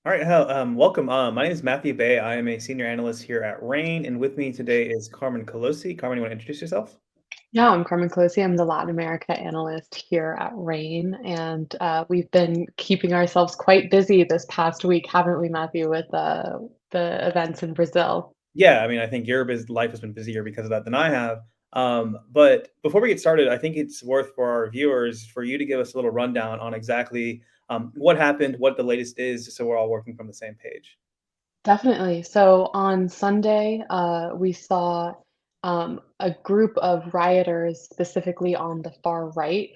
All right, welcome. My name is Matthew Bay. I am a senior analyst here at RANE, and with me today is Carmen Colosi. Carmen, you want to introduce yourself? Yeah, I'm Carmen Closi. I'm the Latin America analyst here at RANE, and we've been keeping ourselves quite busy this past week, haven't we, Matthew, with the events in Brazil? Yeah, I mean, I think your life has been busier because of that than I have. But before we get started, I think it's worth for our viewers for you to give us a little rundown on exactly what happened, what the latest is, so we're all working from the same page. Definitely. So on Sunday, we saw a group of rioters, specifically on the far right,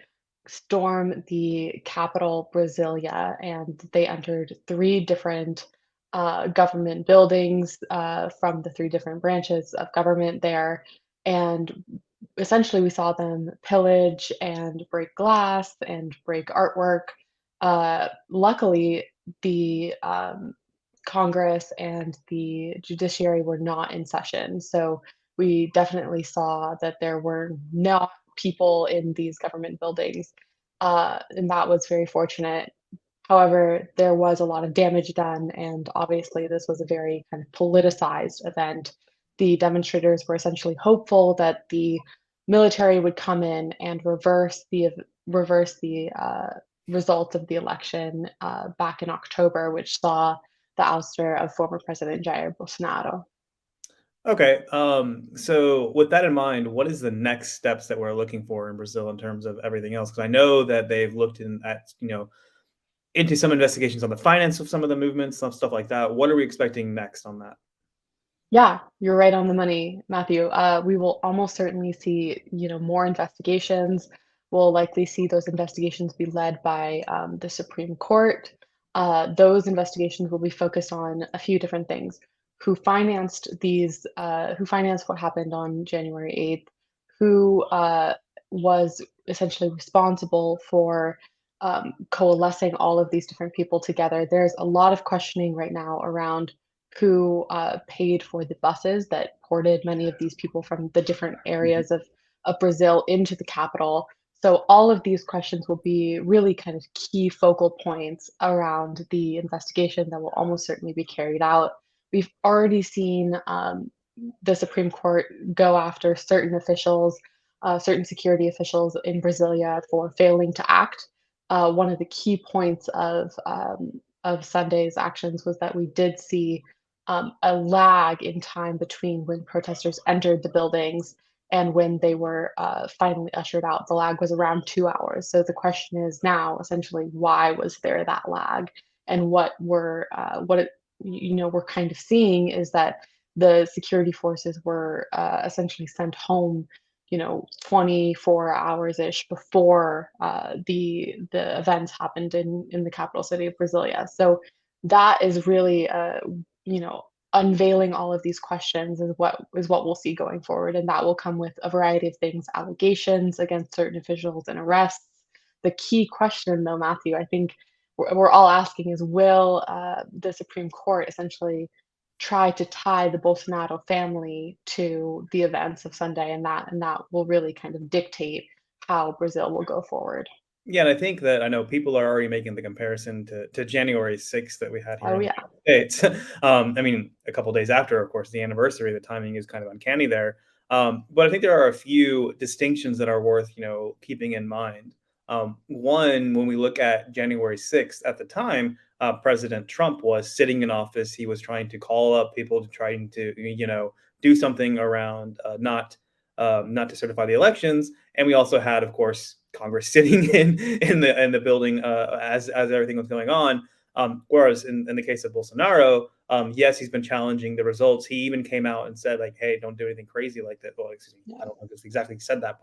storm the capital, Brasilia, and they entered three different government buildings from the three different branches of government there. And essentially, we saw them pillage and break glass and break artwork. Luckily, the Congress and the judiciary were not in session. So we definitely saw that there were not people in these government buildings, and that was very fortunate. However, there was a lot of damage done, and obviously, this was a very kind of politicized event. The demonstrators were essentially hopeful that the military would come in and reverse the result of the election back in October, which saw the ouster of former President Jair Bolsonaro. Okay, so with that in mind, what is the next steps that we're looking for in Brazil in terms of everything else? Because I know that they've looked at into some investigations on the finance of some of the movements, some stuff like that. What are we expecting next on that? Yeah, you're right on the money, Matthew. We will almost certainly see, more investigations. We'll likely see those investigations be led by the Supreme Court. Those investigations will be focused on a few different things: who financed what happened on January 8th, who was essentially responsible for coalescing all of these different people together. There's a lot of questioning right now around who paid for the buses that ported many of these people from the different Mhm. areas of Brazil into the capital. So all of these questions will be really kind of key focal points around the investigation that will almost certainly be carried out. We've already seen the Supreme Court go after certain officials, certain security officials in Brasilia for failing to act. One of the key points of Sunday's actions was that we did see a lag in time between when protesters entered the buildings and when they were finally ushered out. The lag was around 2 hours. So the question is now essentially why was there that lag? And what we're kind of seeing is that the security forces were essentially sent home 24 hours ish before the events happened in the capital city of Brasilia. So that is really you know, unveiling all of these questions is what we'll see going forward, and that will come with a variety of things, allegations against certain officials and arrests. The key question, though, Matthew, I think we're all asking is, will the Supreme Court essentially try to tie the Bolsonaro family to the events of Sunday, and that will really kind of dictate how Brazil will go forward. Yeah, and I think that I know people are already making the comparison to January 6th that we had here Oh in the yeah. United States. I mean, a couple days after, of course, the anniversary, the timing is kind of uncanny there. But I think there are a few distinctions that are worth, keeping in mind. One, when we look at January 6th, at the time, President Trump was sitting in office. He was trying to call up people to trying to, do something around not to certify the elections. And we also had, of course, Congress sitting in the building as everything was going on. Whereas in the case of Bolsonaro, yes, he's been challenging the results. He even came out and said like, "Hey, don't do anything crazy like that." Well, excuse me, I Yeah. don't know if exactly he said that,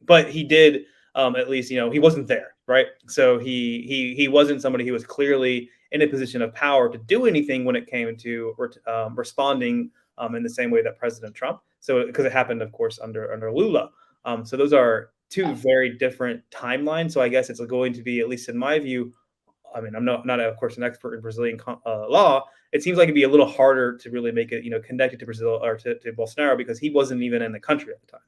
but he did. At least he wasn't there, right? So he wasn't somebody who was clearly in a position of power to do anything when it came to responding in the same way that President Trump. So because it happened, of course, under Lula. So those are two very different timelines. So I guess it's going to be, at least in my view, I mean, I'm not of course an expert in Brazilian law. It seems like it'd be a little harder to really make it, connected to Brazil or to Bolsonaro because he wasn't even in the country at the time.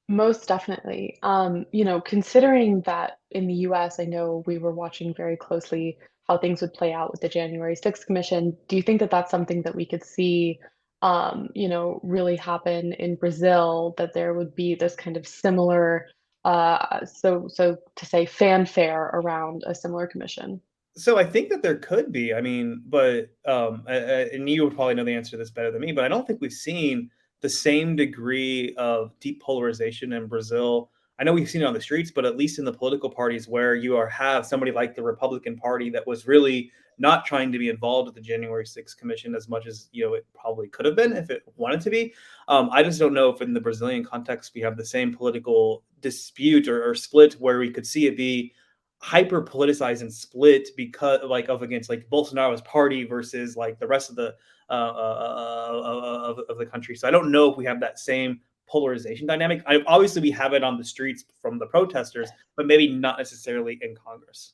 Most definitely. Considering that in the US, I know we were watching very closely how things would play out with the January 6th commission. Do you think that that's something that we could see, really happen in Brazil, that there would be this kind of similar, so to say, fanfare around a similar commission? So I think that there could be. I mean, but and you would probably know the answer to this better than me. But I don't think we've seen the same degree of deep polarization in Brazil. I know we've seen it on the streets, but at least in the political parties where have somebody like the Republican Party that was really not trying to be involved with the January 6th Commission as much as it probably could have been if it wanted to be. I just don't know if in the Brazilian context we have the same political dispute or split where we could see it be hyper politicized and split because like of against like Bolsonaro's party versus like the rest of the of the country. So I don't know if we have that same polarization dynamic. Obviously, we have it on the streets from the protesters, but maybe not necessarily in Congress.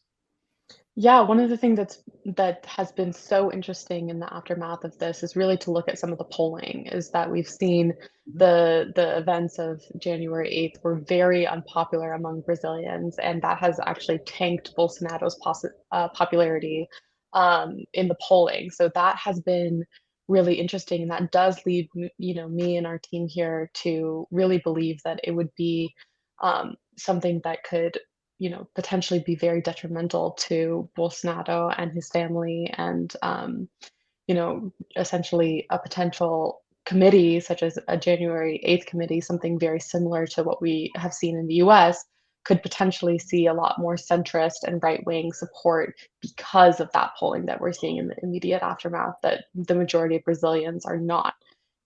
Yeah, one of the things that has been so interesting in the aftermath of this is really to look at some of the polling, is that we've seen Mhm. the events of January 8th were very unpopular among Brazilians, and that has actually tanked Bolsonaro's popularity in the polling. So that has been really interesting, and that does lead me and our team here to really believe that it would be something that could potentially be very detrimental to Bolsonaro and his family, and, essentially a potential committee such as a January 8th committee, something very similar to what we have seen in the US, could potentially see a lot more centrist and right-wing support because of that polling that we're seeing in the immediate aftermath, that the majority of Brazilians are not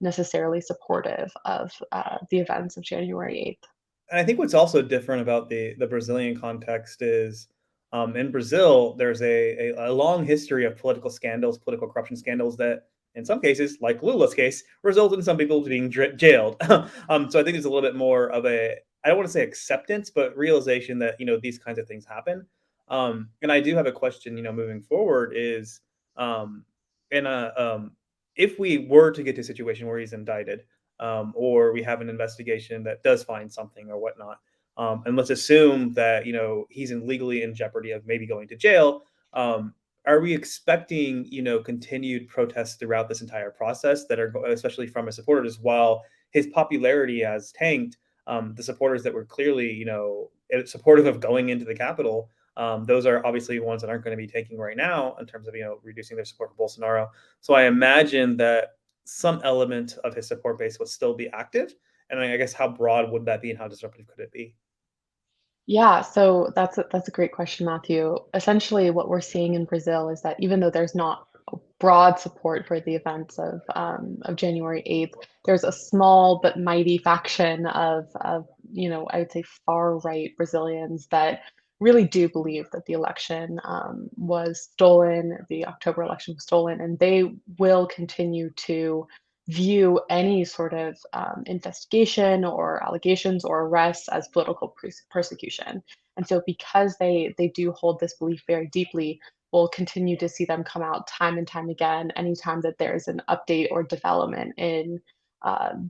necessarily supportive of the events of January 8th. And I think what's also different about the Brazilian context is in Brazil, there's a long history of political scandals, political corruption scandals that, in some cases, like Lula's case, result in some people being jailed. So I think there's a little bit more of I don't want to say acceptance, but realization that these kinds of things happen. And I do have a question, moving forward is, um, in a if we were to get to a situation where he's indicted, or we have an investigation that does find something or whatnot. And let's assume that he's legally in jeopardy of maybe going to jail. Are we expecting continued protests throughout this entire process that are especially from his supporters while his popularity has tanked? The supporters that were clearly supportive of going into the Capitol. Those are obviously ones that aren't going to be taking right now in terms of reducing their support for Bolsonaro. So I imagine that some element of his support base would still be active. And I guess how broad would that be and how disruptive could it be? Yeah, so that's a great question, Matthew. Essentially, what we're seeing in Brazil is that even though there's not broad support for the events of January 8th, there's a small but mighty faction of I would say far right Brazilians that really do believe that the election was stolen, the October election was stolen, and they will continue to view any sort of investigation or allegations or arrests as political persecution. And so, because they do hold this belief very deeply, we'll continue to see them come out time and time again anytime that there's an update or development in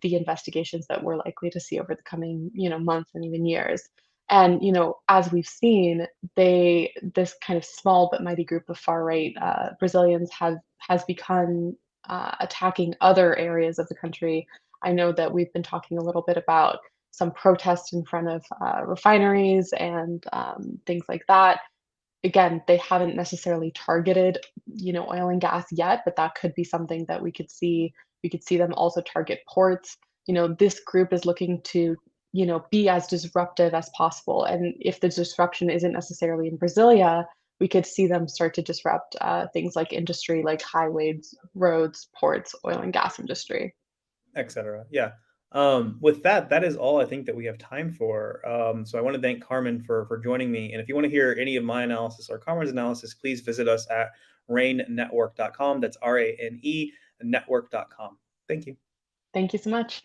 the investigations that we're likely to see over the coming months and even years. And as we've seen, this kind of small but mighty group of far right Brazilians has become attacking other areas of the country. I know that we've been talking a little bit about some protests in front of refineries and things like that. Again, they haven't necessarily targeted, oil and gas yet, but that could be something that we could see. We could see them also target ports. This group is looking to, be as disruptive as possible. And if the disruption isn't necessarily in Brasilia, we could see them start to disrupt things like industry, like highways, roads, ports, oil and gas industry. Etc. Yeah. With that, that is all I think that we have time for. So I want to thank Carmen for joining me. And if you want to hear any of my analysis or Carmen's analysis, please visit us at ranenetwork.com. That's RANE network.com. Thank you. Thank you so much.